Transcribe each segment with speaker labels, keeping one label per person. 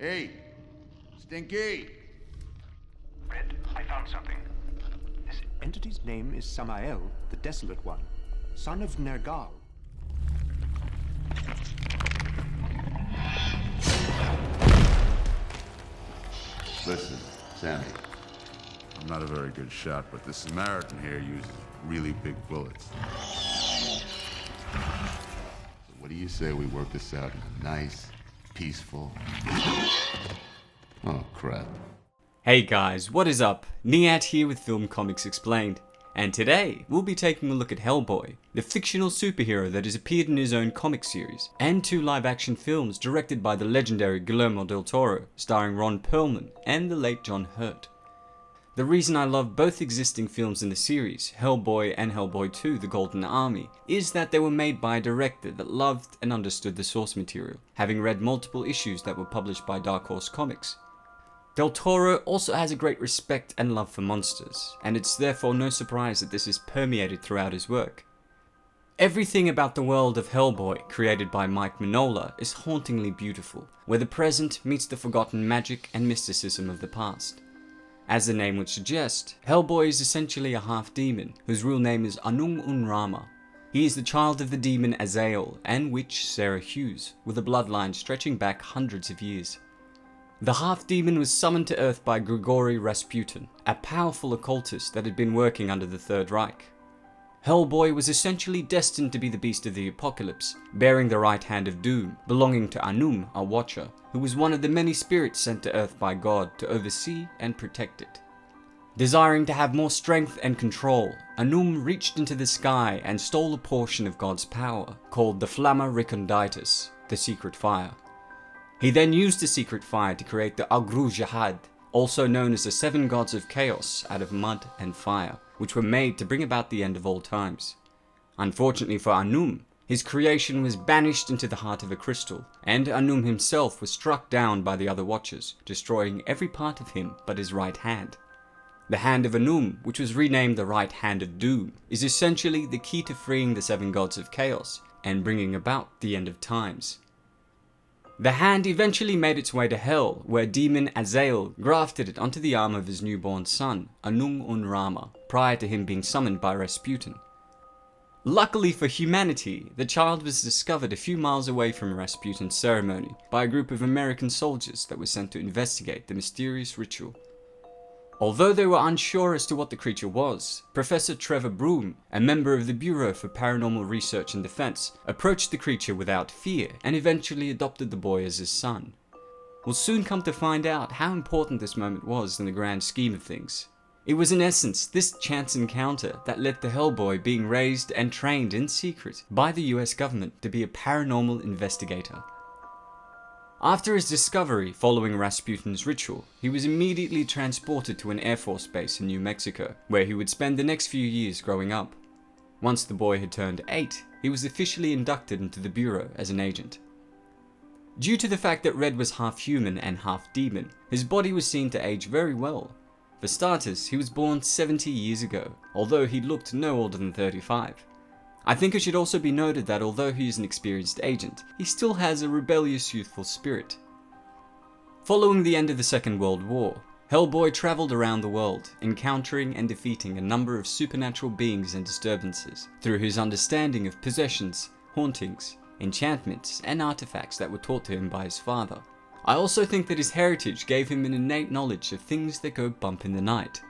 Speaker 1: Hey, Stinky!
Speaker 2: Red, I found something.
Speaker 3: This entity's name is Samael, the Desolate One, son of Nergal.
Speaker 1: Listen, Sammy. I'm not a very good shot, but the Samaritan here uses really big bullets. So what do you say we work this out in a nice, peaceful... Oh, crap.
Speaker 4: Hey guys, what is up? Niyat here with Film Comics Explained. And today, we'll be taking a look at Hellboy, the fictional superhero that has appeared in his own comic series, and 2 live-action films directed by the legendary Guillermo del Toro, starring Ron Perlman and the late John Hurt. The reason I love both existing films in the series, Hellboy and Hellboy 2 The Golden Army, is that they were made by a director that loved and understood the source material, having read multiple issues that were published by Dark Horse Comics. Del Toro also has a great respect and love for monsters, and it's therefore no surprise that this is permeated throughout his work. Everything about the world of Hellboy, created by Mike Mignola, is hauntingly beautiful, where the present meets the forgotten magic and mysticism of the past. As the name would suggest, Hellboy is essentially a half-demon, whose real name is Anung Un Rama. He is the child of the demon Azael and witch Sarah Hughes, with a bloodline stretching back hundreds of years. The half-demon was summoned to Earth by Grigory Rasputin, a powerful occultist that had been working under the Third Reich. Hellboy was essentially destined to be the beast of the apocalypse, bearing the right hand of doom, belonging to Anum, a watcher, who was one of the many spirits sent to Earth by God to oversee and protect it. Desiring to have more strength and control, Anum reached into the sky and stole a portion of God's power, called the Flamma Reconditus, the secret fire. He then used the secret fire to create the Agru Jahad, also known as the 7 gods of chaos out of mud and fire, which were made to bring about the end of all times. Unfortunately for Anum, his creation was banished into the heart of a crystal, and Anum himself was struck down by the other Watchers, destroying every part of him but his right hand. The Hand of Anum, which was renamed the Right Hand of Doom, is essentially the key to freeing the 7 gods of chaos and bringing about the end of times. The hand eventually made its way to Hell, where demon Azael grafted it onto the arm of his newborn son, Anung Un Rama, prior to him being summoned by Rasputin. Luckily for humanity, the child was discovered a few miles away from Rasputin's ceremony by a group of American soldiers that were sent to investigate the mysterious ritual. Although they were unsure as to what the creature was, Professor Trevor Broom, a member of the Bureau for Paranormal Research and Defense, approached the creature without fear and eventually adopted the boy as his son. We'll soon come to find out how important this moment was in the grand scheme of things. It was in essence this chance encounter that led to Hellboy being raised and trained in secret by the US government to be a paranormal investigator. After his discovery following Rasputin's ritual, he was immediately transported to an Air Force base in New Mexico, where he would spend the next few years growing up. Once the boy had turned 8, he was officially inducted into the Bureau as an agent. Due to the fact that Red was half human and half demon, his body was seen to age very well. For starters, he was born 70 years ago, although he looked no older than 35. I think it should also be noted that although he is an experienced agent, he still has a rebellious youthful spirit. Following the end of the Second World War, Hellboy travelled around the world, encountering and defeating a number of supernatural beings and disturbances, through his understanding of possessions, hauntings, enchantments, and artifacts that were taught to him by his father. I also think that his heritage gave him an innate knowledge of things that go bump in the night.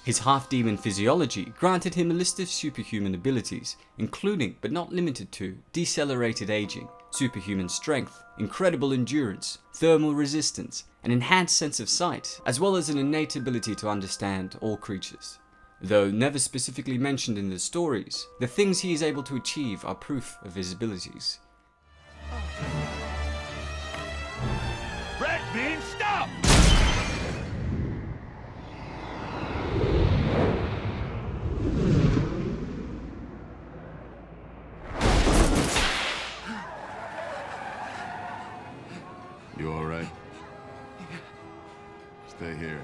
Speaker 4: His half-demon physiology granted him a list of superhuman abilities, including, but not limited to, decelerated aging, superhuman strength, incredible endurance, thermal resistance, an enhanced sense of sight, as well as an innate ability to understand all creatures. Though never specifically mentioned in the stories, the things he is able to achieve are proof of his abilities.
Speaker 2: Red means stop!
Speaker 1: You alright? Stay here.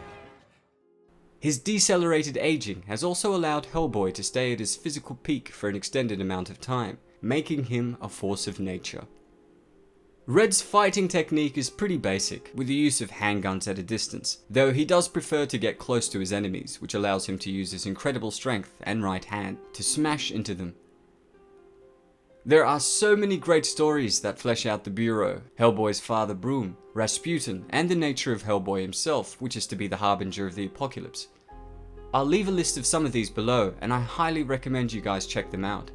Speaker 4: His decelerated aging has also allowed Hellboy to stay at his physical peak for an extended amount of time, making him a force of nature. Red's fighting technique is pretty basic, with the use of handguns at a distance, though he does prefer to get close to his enemies, which allows him to use his incredible strength and right hand to smash into them. There are so many great stories that flesh out the Bureau, Hellboy's father Broom, Rasputin, and the nature of Hellboy himself, which is to be the harbinger of the apocalypse. I'll leave a list of some of these below, and I highly recommend you guys check them out.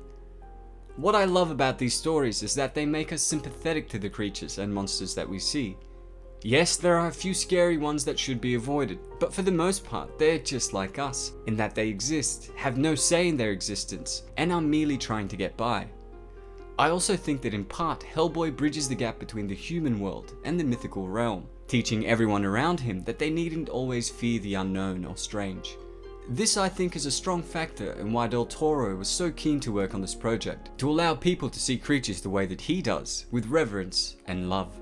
Speaker 4: What I love about these stories is that they make us sympathetic to the creatures and monsters that we see. Yes, there are a few scary ones that should be avoided, but for the most part, they're just like us, in that they exist, have no say in their existence, and are merely trying to get by. I also think that in part, Hellboy bridges the gap between the human world and the mythical realm, teaching everyone around him that they needn't always fear the unknown or strange. This, I think, is a strong factor in why Del Toro was so keen to work on this project, to allow people to see creatures the way that he does, with reverence and love.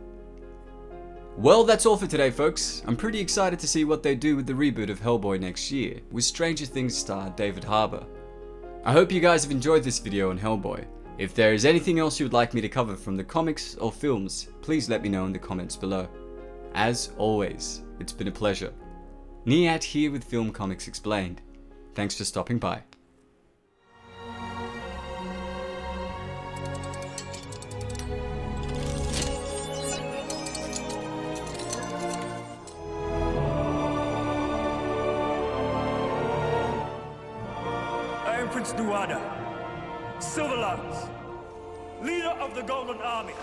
Speaker 4: Well, that's all for today, folks. I'm pretty excited to see what they do with the reboot of Hellboy next year, with Stranger Things star David Harbour. I hope you guys have enjoyed this video on Hellboy. If there is anything else you would like me to cover from the comics or films, please let me know in the comments below. As always, it's been a pleasure. Niyat here with Film Comics Explained. Thanks for stopping by.
Speaker 5: I am Prince Nuada, Silverlands, leader of the Golden Army.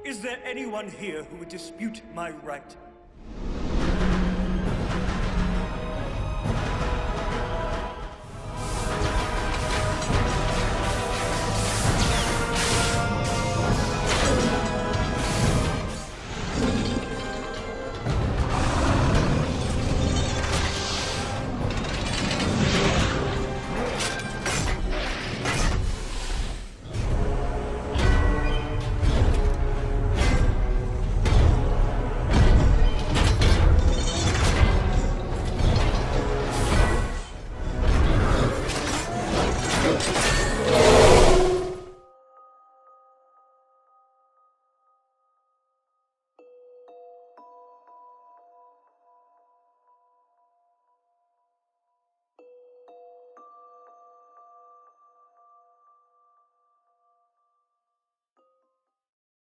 Speaker 5: Is there anyone here who would dispute my right